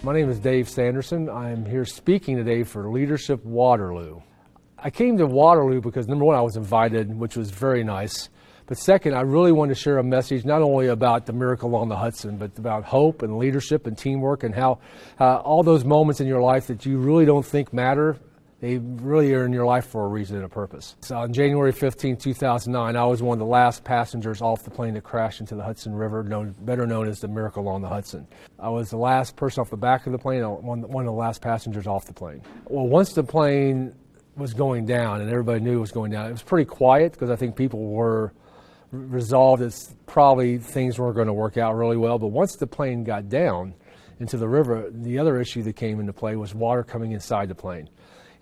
My name is Dave Sanderson. I'm here speaking today for Leadership Waterloo. I came to Waterloo because, number one, I was invited, which was very nice. But second, I really wanted to share a message not only about the miracle on the Hudson, but about hope and leadership and teamwork and how all those moments in your life that you really don't think matter, they really are in your life for a reason and a purpose. So on January 15, 2009, I was one of the last passengers off the plane that crashed into the Hudson River, better known as the Miracle on the Hudson. I was the last person off the back of the plane, one of the last passengers off the plane. Well, once the plane was going down and everybody knew it was going down, it was pretty quiet because I think people were resolved that probably things weren't going to work out really well. But once the plane got down into the river, the other issue that came into play was water coming inside the plane.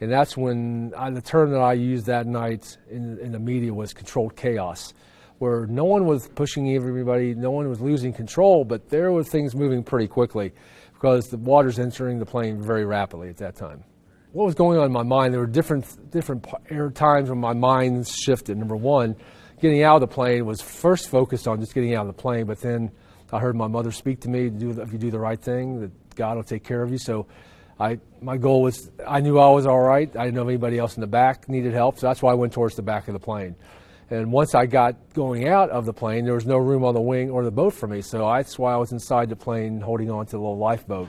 And that's when the term that I used that night in the media was controlled chaos, where no one was pushing everybody, no one was losing control, but there were things moving pretty quickly because the water's entering the plane very rapidly at that time. What was going on in my mind, there were different times when my mind shifted. Number one, getting out of the plane was first focused on just getting out of the plane, but then I heard my mother speak to me, if you do the right thing, that God will take care of you. So my goal was, I knew I was all right. I didn't know if anybody else in the back needed help, so that's why I went towards the back of the plane. And once I got going out of the plane, there was no room on the wing or the boat for me, so that's why I was inside the plane holding on to the little lifeboat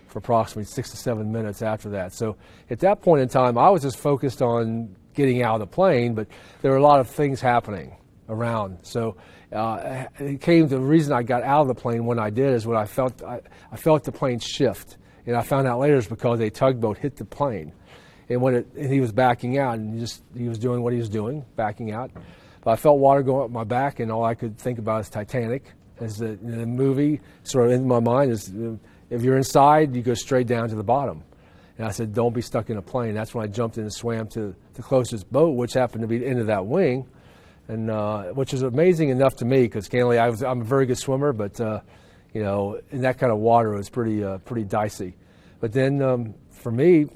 for approximately 6 to 7 minutes after that. So at that point in time, I was just focused on getting out of the plane, but there were a lot of things happening around. So it came to the reason I got out of the plane when I did is when I felt the plane shift. And I found out later it's because a tugboat hit the plane. And he was backing out, and he was doing what he was doing, backing out. But I felt water going up my back, and all I could think about is Titanic. As the movie sort of in my mind is, if you're inside, you go straight down to the bottom. And I said, don't be stuck in a plane. That's when I jumped in and swam to the closest boat, which happened to be the end of that wing, and which is amazing enough to me because, candidly, I'm a very good swimmer, but in that kind of water, it was pretty dicey. But then for me,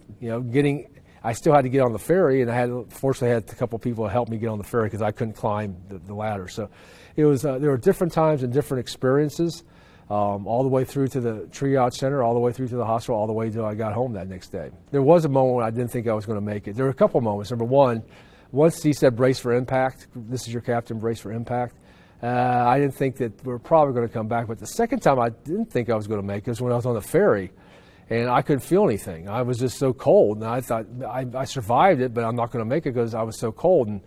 I still had to get on the ferry, and fortunately I had a couple of people help me get on the ferry because I couldn't climb the ladder. So it was there were different times and different experiences, all the way through to the triage center, all the way through to the hospital, all the way till I got home that next day. There was a moment when I didn't think I was going to make it. There were a couple of moments. Number one, once he said brace for impact, this is your captain, brace for impact. I didn't think that we were probably going to come back, but the second time I didn't think I was going to make it was when I was on the ferry, and I couldn't feel anything. I was just so cold, and I thought I survived it, but I'm not going to make it because I was so cold. And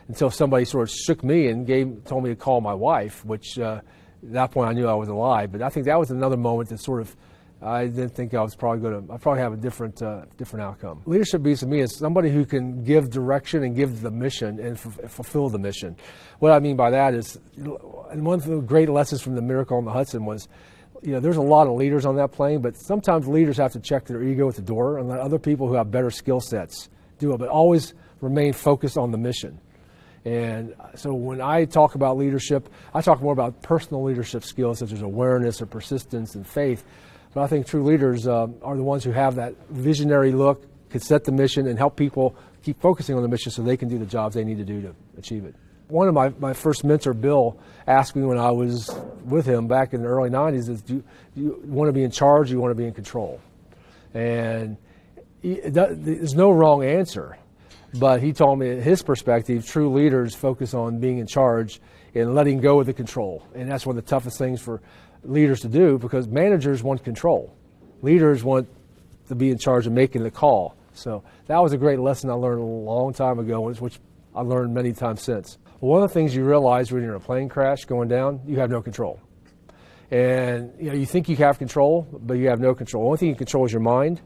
until somebody sort of shook me and told me to call my wife, which at that point I knew I was alive. But I think that was another moment that sort of I didn't think I was probably I'd probably have a different outcome. Leadership means to me is somebody who can give direction and give the mission and fulfill the mission. What I mean by that is, and one of the great lessons from the Miracle on the Hudson was, there's a lot of leaders on that plane, but sometimes leaders have to check their ego at the door and let other people who have better skill sets do it, but always remain focused on the mission. And so when I talk about leadership, I talk more about personal leadership skills such as awareness or persistence and faith. But I think true leaders are the ones who have that visionary look, can set the mission, and help people keep focusing on the mission so they can do the jobs they need to do to achieve it. One of my first mentor, Bill, asked me when I was with him back in the early 90s, is, do you want to be in charge or do you want to be in control? And there's no wrong answer. But he told me, his perspective, true leaders focus on being in charge and letting go of the control. And that's one of the toughest things for leaders to do, because managers want control. Leaders want to be in charge of making the call. So that was a great lesson I learned a long time ago, which I learned many times since. One of the things you realize when you're in a plane crash going down, you have no control. And you think you have control, but you have no control. The only thing you control is your mind.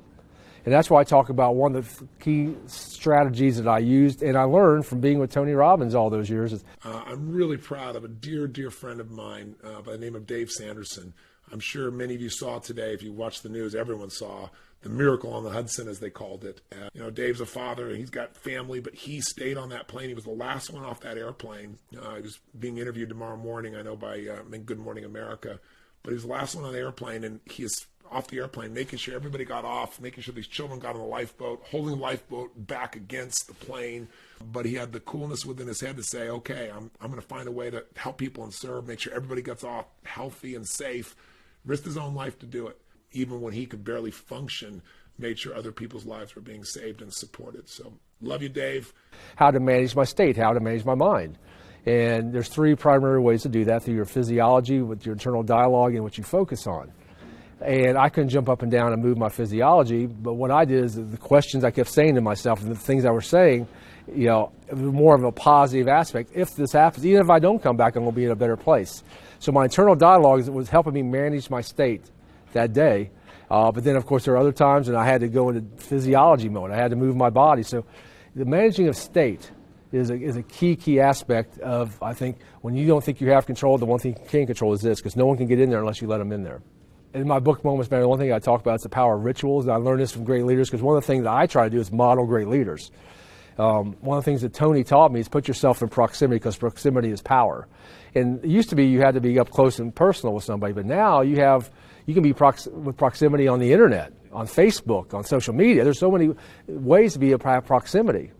And that's why I talk about one of the key strategies that I used and I learned from being with Tony Robbins all those years. I'm really proud of a dear, dear friend of mine by the name of Dave Sanderson. I'm sure many of you saw today, if you watched the news, everyone saw the Miracle on the Hudson, as they called it. Dave's a father, and he's got family, but he stayed on that plane. He was the last one off that airplane. He was being interviewed tomorrow morning, I know, by Good Morning America. But he was the last one on the airplane, and he is off the airplane, making sure everybody got off, making sure these children got on the lifeboat, holding the lifeboat back against the plane. But he had the coolness within his head to say, okay, I'm going to find a way to help people and serve, make sure everybody gets off healthy and safe, risked his own life to do it. even when he could barely function, made sure other people's lives were being saved and supported. So love you, Dave. How to manage my state, how to manage my mind. And there's three primary ways to do that: through your physiology, with your internal dialogue, and what you focus on. And I couldn't jump up and down and move my physiology, but what I did is the questions I kept saying to myself and the things I was saying, it was more of a positive aspect. If this happens, even if I don't come back, I'm going to be in a better place. So my internal dialogue was helping me manage my state that day. But then, of course, there are other times when I had to go into physiology mode. I had to move my body. So the managing of state is a key aspect of, I think, when you don't think you have control, the one thing you can control is this, because no one can get in there unless you let them in there. In my book, Moments Matter, the one thing I talk about is the power of rituals. And I learned this from great leaders, because one of the things that I try to do is model great leaders. One of the things that Tony taught me is put yourself in proximity, because proximity is power. And it used to be you had to be up close and personal with somebody, but now you can be with proximity on the internet, on Facebook, on social media. There's so many ways to be a proximity,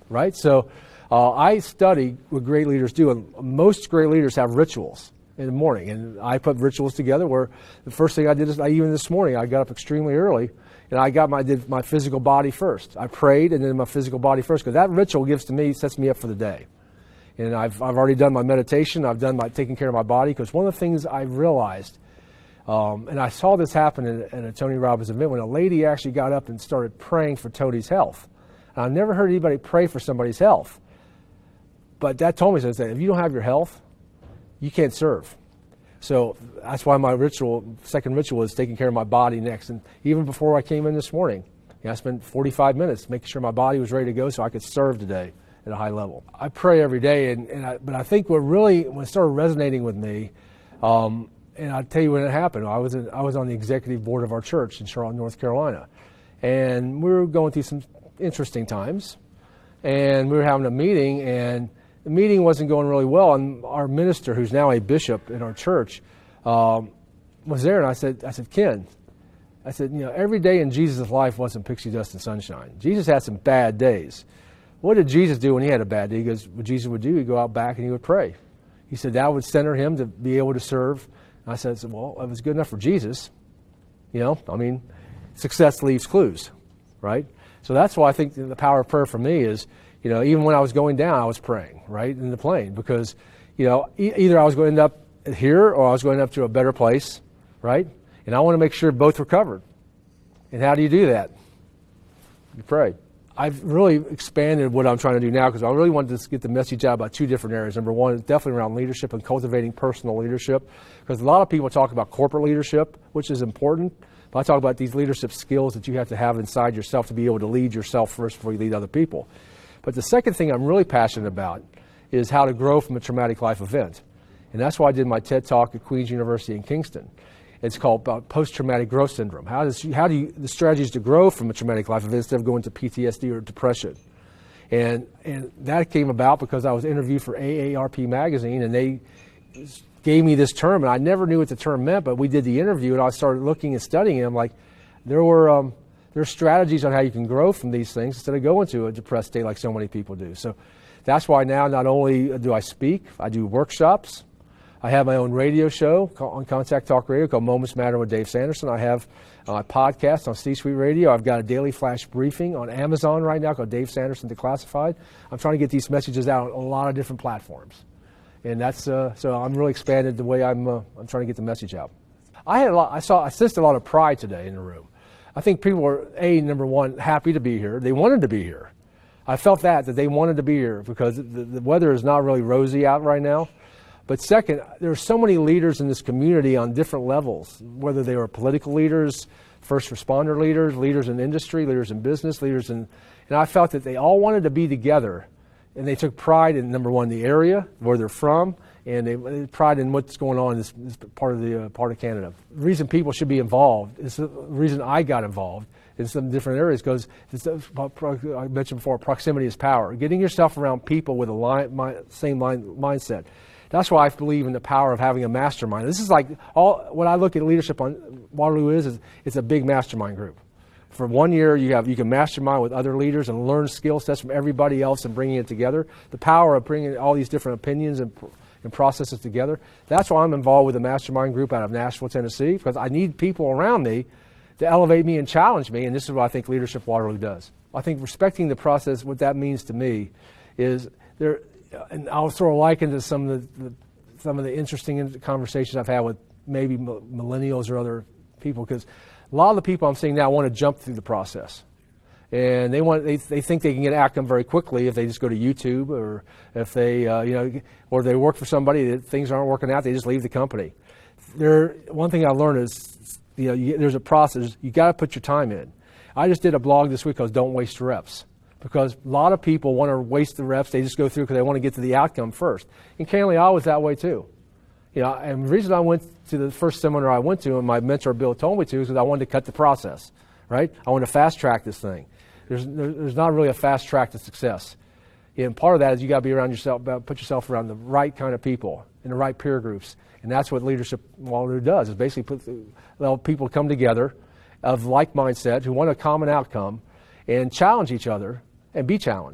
right? So I study what great leaders do, and most great leaders have rituals in the morning. And I put rituals together where the first thing I did is, even this morning, I got up extremely early, and I did my physical body first. I prayed, and then my physical body first, because that ritual sets me up for the day. And I've already done my meditation. I've done my taking care of my body, because one of the things I realized, and I saw this happen at a Tony Robbins event, when a lady actually got up and started praying for Tony's health. And I've never heard anybody pray for somebody's health. But that told me that if you don't have your health, you can't serve. So that's why my second ritual is taking care of my body next. And even before I came in this morning, I spent 45 minutes making sure my body was ready to go so I could serve today at a high level. I pray every day, but I think when it started resonating with me, and I'll tell you when it happened. I was on the executive board of our church in Charlotte, North Carolina, and we were going through some interesting times, and we were having a meeting, and the meeting wasn't going really well, and our minister, who's now a bishop in our church, was there, and I said, Ken, every day in Jesus' life wasn't pixie dust and sunshine. Jesus had some bad days. What did Jesus do when he had a bad day? He goes, what Jesus would do, he'd go out back and he would pray. He said that would center him to be able to serve. And I said, well, it was good enough for Jesus. Success leaves clues, right? So that's why I think the power of prayer for me is, even when I was going down, I was praying, right, in the plane, because, either I was going to end up here or I was going up to a better place, right? And I want to make sure both were covered. And how do you do that? You pray. I've really expanded what I'm trying to do now, because I really wanted to get the message out about two different areas. Number one is definitely around leadership and cultivating personal leadership, because a lot of people talk about corporate leadership, which is important, but I talk about these leadership skills that you have to have inside yourself to be able to lead yourself first before you lead other people. But the second thing I'm really passionate about is how to grow from a traumatic life event. And that's why I did my TED Talk at Queen's University in Kingston. It's called post-traumatic growth syndrome. The strategies to grow from a traumatic life event instead of going to PTSD or depression. And that came about because I was interviewed for AARP magazine, and they gave me this term, and I never knew what the term meant, but we did the interview, and I started looking and studying it. I'm like, there are strategies on how you can grow from these things instead of going to a depressed state like so many people do. So that's why now not only do I speak, I do workshops. I have my own radio show on Contact Talk Radio called Moments Matter with Dave Sanderson. I have a podcast on C-Suite Radio. I've got a daily flash briefing on Amazon right now called Dave Sanderson Declassified. I'm trying to get these messages out on a lot of different platforms. And that's so I'm really expanded the way I'm trying to get the message out. I sensed a lot of pride today in the room. I think people were, number one, happy to be here. They wanted to be here. I felt that they wanted to be here because the weather is not really rosy out right now. But second, there are so many leaders in this community on different levels, whether they were political leaders, first responder leaders, leaders in industry, leaders in business, and I felt that they all wanted to be together, and they took pride in, number one, the area, where they're from, and they pride in what's going on in this part of Canada. The reason people should be involved is the reason I got involved in some different areas, because I mentioned before, proximity is power. Getting yourself around people with a same mindset. That's why I believe in the power of having a mastermind. This is like what I look at leadership on Waterloo is it's a big mastermind group. For 1 year, you can mastermind with other leaders and learn skill sets from everybody else and bringing it together. The power of bringing all these different opinions and processes together. That's why I'm involved with a mastermind group out of Nashville, Tennessee, because I need people around me to elevate me and challenge me, and this is what I think Leadership Waterloo does. I think respecting the process, what that means to me is there, and I'll throw a like into some of the interesting conversations I've had with maybe millennials or other people, because a lot of the people I'm seeing now want to jump through the process. And they think they can get outcome very quickly if they just go to YouTube, or if they or they work for somebody that things aren't working out, they just leave the company. One thing I learned is there's a process. You got to put your time in. I just did a blog this week called "Don't Waste Reps," because a lot of people want to waste the reps. They just go through because they want to get to the outcome first. And candidly, I was that way too. And the reason I went to the first seminar I went to, and my mentor Bill told me to, is because I wanted to cut the process. Right? I wanted to fast track this thing. There's not really a fast track to success. And part of that is you got to be around yourself, put yourself around the right kind of people in the right peer groups. And that's what Leadership Waterloo does, is basically allow people to come together of like mindset who want a common outcome and challenge each other and be challenged.